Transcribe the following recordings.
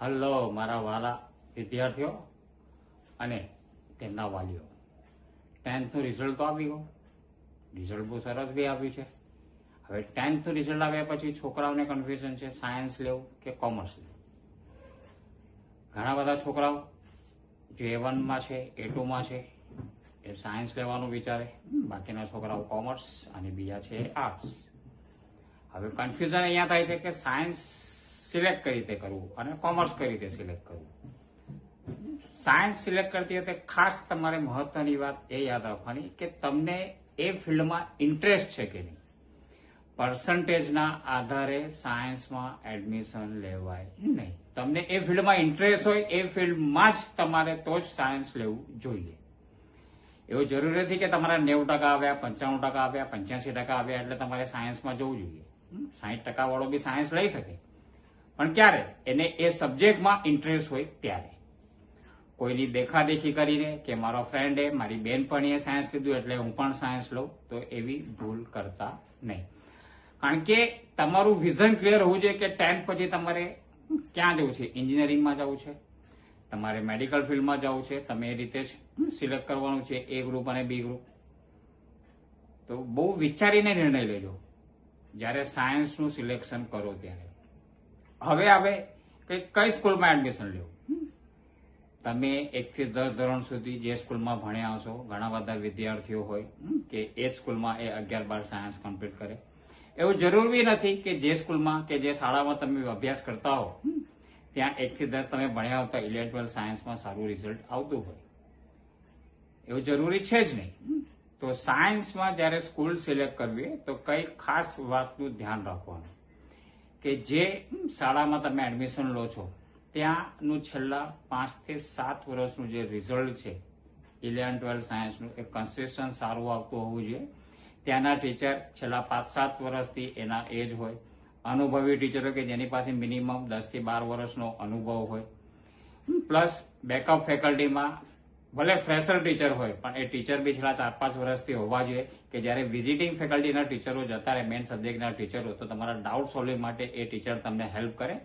Hello મારા વાલા વિદ્યાર્થીઓ અને તેમના વાલીઓ, 10th નું રિઝલ્ટ તો આવી ગયું. રિઝલ્ટ બહુ સરસ બી આવ્યું છે. હવે 10th નું રિઝલ્ટ આવ્યા પછી છોકરાઓને કન્ફ્યુઝન છે સાયન્સ લેવું કે કોમર્સ લેવું. ઘણા બધા છોકરાઓ જે A1 માં છે, A2 માં છે, એ સાયન્સ લેવાનું વિચારે, બાકીના છોકરાઓ કોમર્સ અને બીજા છે આર્ટ્સ. હવે કન્ફ્યુઝન અહીંયા થાય છે કે સાયન્સ સિલેક્ટ કઈ રીતે કરવું અને કોમર્સ કઈ રીતે સિલેક્ટ કરવું. સાયન્સ સિલેક્ટ કરતી વખતે ખાસ તમારે મહત્વની વાત એ યાદ રાખવાની કે તમને એ ફિલ્ડમાં ઇન્ટરેસ્ટ છે કે નહીં. પર્સન્ટેજના આધારે સાયન્સમાં એડમિશન લેવાય નહીં. તમને એ ફિલ્ડમાં ઇન્ટરેસ્ટ હોય એ ફિલ્ડમાં જ તમારે તો જ સાયન્સ લેવું જોઈએ. એવું જરૂરી નથી કે તમારા 90% આવ્યા, 95% આવ્યા, 85% આવ્યા એટલે તમારે સાયન્સમાં જવું જોઈએ. 60% વાળો બી સાયન્સ લઈ શકે, પણ ક્યારે? એને એ સબ્જેક્ટમાં ઇન્ટરેસ્ટ હોય ત્યારે. કોઈની દેખાદેખી કરીને કે મારો ફ્રેન્ડે, મારી બેનપણીએ સાયન્સ લીધું એટલે હું પણ સાયન્સ લઉં, તો એવી ભૂલ કરતા નહીં. કારણ કે તમારું વિઝન ક્લિયર હોવું જોઈએ કે 10th પછી તમારે ક્યાં જવું છે. એન્જિનિયરિંગમાં જવું છે, તમારે મેડિકલ ફિલ્ડમાં જવું છે, તમે એ રીતે જ સિલેક્ટ કરવાનું છે, A ગ્રુપ અને B ગ્રુપ. તો બહુ વિચારીને નિર્ણય લેજો જ્યારે સાયન્સનું સિલેક્શન કરો ત્યારે. હવે આવે કે કઈ સ્કૂલમાં એડમિશન લેવું. તમે 1 થી 10 ધોરણ સુધી જે સ્કૂલમાં ભણ્યા હશો, ઘણા બધા વિદ્યાર્થીઓ હોય કે એ સ્કૂલમાં એ 11-12 સાયન્સ કમ્પ્લીટ કરે. એવું જરૂરી નથી કે જે સ્કૂલમાં કે જે શાળામાં તમે અભ્યાસ કરતા હો ત્યાં 1 થી 10 તમે ભણ્યા હોતા 11-12 સાયન્સમાં સારું રિઝલ્ટ આવતું હોય. એવું જરૂરી છે જ નહીં. તો સાયન્સમાં જયારે સ્કૂલ સિલેક્ટ કરવી તો કઈ ખાસ વાતનું ધ્યાન રાખવાનું કે જે શાળામાં તમે એડમિશન લો છો ત્યાંનું છેલ્લા 5 થી 7 વર્ષનું જે રિઝલ્ટ છે 11-12 સાયન્સનું એ કન્સિસ્ટન્ટ સારું આવતું હોવું જોઈએ. ત્યાંના ટીચર છેલ્લા 5-7 વર્ષથી એના એજ હોય. અનુભવી ટીચરો કે જેની પાસે મિનિમમ 10 થી 12 વર્ષનો અનુભવ હોય. પ્લસ બેકઅપ ફેકલ્ટીમાં ભલે ફ્રેશર ટીચર હોય પણ એ ટીચર બી છેલ્લા 4-5 વર્ષથી હોવા જોઈએ કે જ્યારે વિઝિટિંગ ફેકલ્ટીના ટીચરો જતા રહે, મેઇન સબ્જેક્ટના ટીચરો, તો તમારા ડાઉટ સોલ્વિંગ માટે એ ટીચર તમને હેલ્પ કરે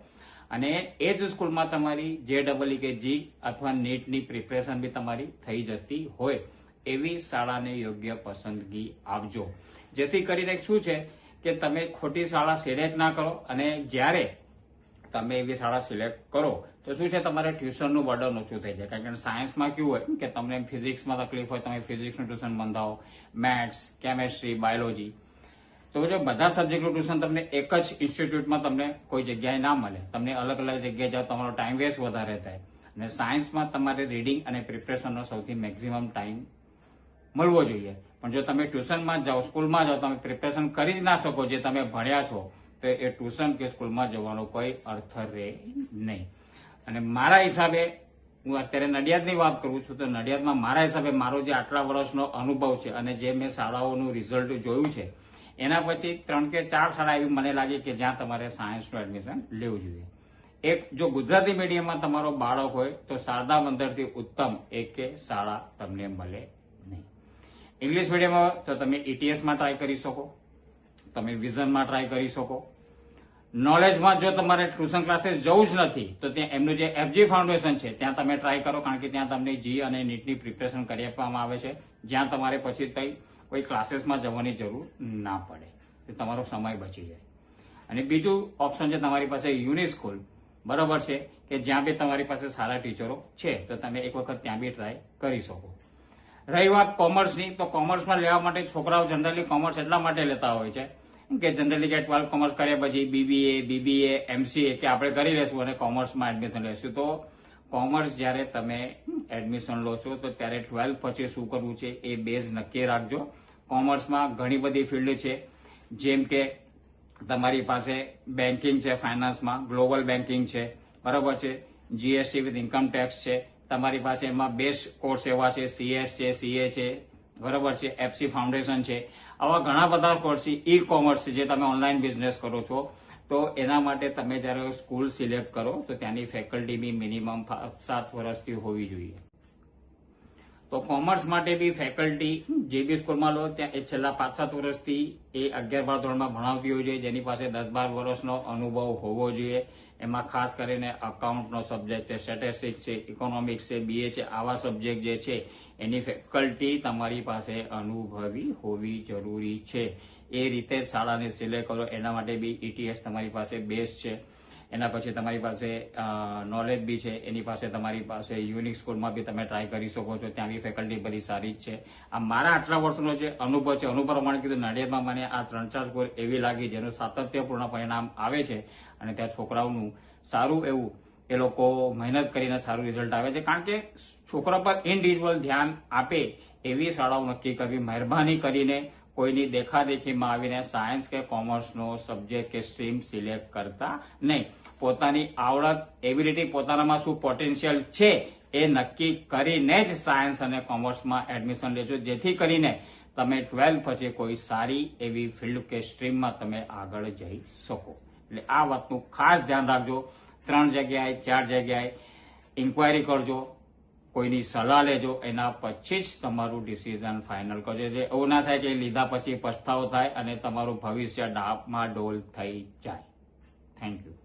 અને એ જ સ્કૂલમાં તમારી JEE કે G અથવા નીટની પ્રિપરેશન બી તમારી થઈ જતી હોય એવી શાળાને યોગ્ય પસંદગી આપજો. જેથી કરીને શું છે કે તમે ખોટી શાળા સિલેક્ટ ના કરો અને જ્યારે તમે એવી શાળા સિલેક્ટ કરો તો શું છે તમારે ટ્યુશનનું બર્ડન ઓછું થઈ જાય. કારણ કે સાયન્સમાં કેવું હોય કે તમને ફિઝિક્સમાં તકલીફ હોય, તમે ફિઝિક્સનું ટ્યુશન બંધાવો, મેથ્સ, કેમેસ્ટ્રી, બાયોલોજી. તો જો બધા સબ્જેક્ટનું ટ્યુશન તમને એક જ ઇન્સ્ટિટ્યૂટમાં તમને કોઈ જગ્યાએ ના મળે, તમને અલગ અલગ જગ્યાએ જાઓ, તમારો ટાઈમ વેસ્ટ વધારે થાય. અને સાયન્સમાં તમારે રીડિંગ અને પ્રિપરેશનનો સૌથી મેક્સિમમ ટાઈમ મળવો જોઈએ. પણ જો તમે ટ્યુશનમાં જાઓ, સ્કૂલમાં જાઓ, તમે પ્રિપરેશન કરી જ ના શકો જે તમે ભણ્યા છો, તો એ ટ્યુશન કે સ્કૂલમાં જવાનો કોઈ અર્થ રહે નહીં. અને મારા હિસાબે હું અત્યારે નડિયાદની વાત કરું છું તો નડિયાદમાં મારા હિસાબે મારો જે આટલા વર્ષનો અનુભવ છે અને જે મેં શાળાઓનું રિઝલ્ટ જોયું છે એના પછી 3 કે 4 શાળા એવી મને લાગી કે જ્યાં તમારે સાયન્સનું એડમિશન લેવું જોઈએ. એક જો ગુજરાતી મીડિયમમાં તમારો બાળક હોય તો શારદા મંદિરથી ઉત્તમ એક શાળા તમને મળે નહીં. ઇંગ્લિશ મીડિયમમાં તો તમે ETSમાં ટ્રાય કરી શકો, તમે વિઝનમાં ટ્રાય કરી શકો. નોલેજમાં જો તમારે ટ્યુશન ક્લાસીસ જવું જ નથી તો ત્યાં એમનું જે FG ફાઉન્ડેશન છે ત્યાં તમે ટ્રાય કરો. કારણ કે ત્યાં તમને G અને નીટની પ્રિપરેશન કરી આપવામાં આવે છે, જ્યાં તમારે પછી કોઈ ક્લાસીસમાં જવાની જરૂર ના પડે, તમારો સમય બચી જાય. અને બીજું ઓપ્શન છે તમારી પાસે યુનિ સ્કૂલ, બરોબર છે, કે જ્યાં બી તમારી પાસે સારા ટીચરો છે તો તમે એક વખત ત્યાં બી ટ્રાય કરી શકો. રહી વાત કોમર્સની, તો કોમર્સમાં લેવા માટે છોકરાઓ જનરલી કોમર્સ એટલા માટે લેતા હોય છે કે જનરલી કે 12 કોમર્સ કર્યા પછી BBA, MCA કે આપણે કરી લેશું અને કોમર્સમાં એડમિશન લેશું. તો કોમર્સ જ્યારે તમે એડમિશન લો છો તો ત્યારે 12 પછી શું કરવું છે એ બેઝ નક્કી રાખજો. કોમર્સમાં ઘણી બધી ફિલ્ડ છે, જેમ કે તમારી પાસે બેન્કિંગ છે, ફાઇનાન્સમાં ગ્લોબલ બેન્કિંગ છે, બરાબર છે, GST વિથ ઇન્કમ ટેક્સ છે. તમારી પાસે એમાં બેસ્ટ કોર્સ એવા છે CS છે, CA છે, બરાબર છે, FC ફાઉન્ડેશન છે. આવા ઘણા બધા કોર્સ છે. E-કોમર્સ છે, જે તમે ઓનલાઈન બિઝનેસ કરો છો. તો એના માટે તમે જયારે સ્કૂલ સિલેક્ટ કરો તો ત્યાંની ફેકલ્ટી બી મિનિમમ 7 વર્ષથી હોવી જોઈએ. તો કોમર્સ માટે બી ફેકલ્ટી જે બી સ્કૂલમાં લો ત્યાં એ છેલ્લા 5-7 વર્ષથી એ 11-12 ધોરણમાં ભણાવતી હોય છે, જેની પાસે 10-12 વર્ષનો અનુભવ હોવો જોઈએ. એમાં ખાસ કરીને અકાઉન્ટનો સબ્જેક્ટ છે, સ્ટેટિસ્ટિક્સ છે, ઇકોનોમિક્સ છે, બીએ છે, આવા સબ્જેક્ટ જે છે એની ફેકલ્ટી તમારી પાસે અનુભવી હોવી જરૂરી છે. એ રીતે શાળાને સિલેક્ટ કરો. એના માટે બી ETS તમારી પાસે બેસ્ટ છે. એના પછી તમારી પાસે નોલેજ બી છે, એની પાસે તમારી પાસે યુનિક સ્કૂલમાં બી તમે ટ્રાય કરી શકો છો. ત્યાં બી ફેકલ્ટી બધી સારી જ છે. આ મારા આટલા વર્ષનો જે અનુભવ છે, અનુભવ પ્રમાણે કીધું નડિયાદમાં મને આ 3-4 સ્કૂલ એવી લાગી જેનું સાતત્યપૂર્ણ પરિણામ આવે છે અને ત્યાં છોકરાઓનું સારું એવું એ લોકો મહેનત કરીને સારું રિઝલ્ટ આવે છે. કારણ કે છોકરા પર ઇન્ડિવિજ્યુઅલ ધ્યાન આપે એવી શાળાઓ નક્કી કરવી. મહેરબાની કરીને કોઈની દેખાદેખીમાં આવીને સાયન્સ કે કોમર્સનો સબ્જેક્ટ કે સ્ટ્રીમ સિલેક્ટ કરતા નહીં. પોતાની આવડત, એબિલિટી, પોતાનામાં શું પોટેન્શિયલ છે એ નક્કી કરીને જ સાયન્સ અને કોમર્સમાં એડમિશન લેજો, જેથી કરીને તમે 12 પછી કોઈ સારી એવી ફિલ્ડ કે સ્ટ્રીમમાં તમે આગળ જઈ શકો. એટલે આ વાતનું ખાસ ધ્યાન રાખજો. 3 જગ્યાએ 4 જગ્યાએ ઇન્ક્વાયરી કરજો, કોઈની સલાહ લેજો, એના પછી જ તમારું ડિસિઝન ફાઇનલ કરજો. એટલે એવું ના થાય કે લીધા પછી પછતાવો થાય અને તમારું ભવિષ્ય ડામાડોલ થઈ જાય. Thank you.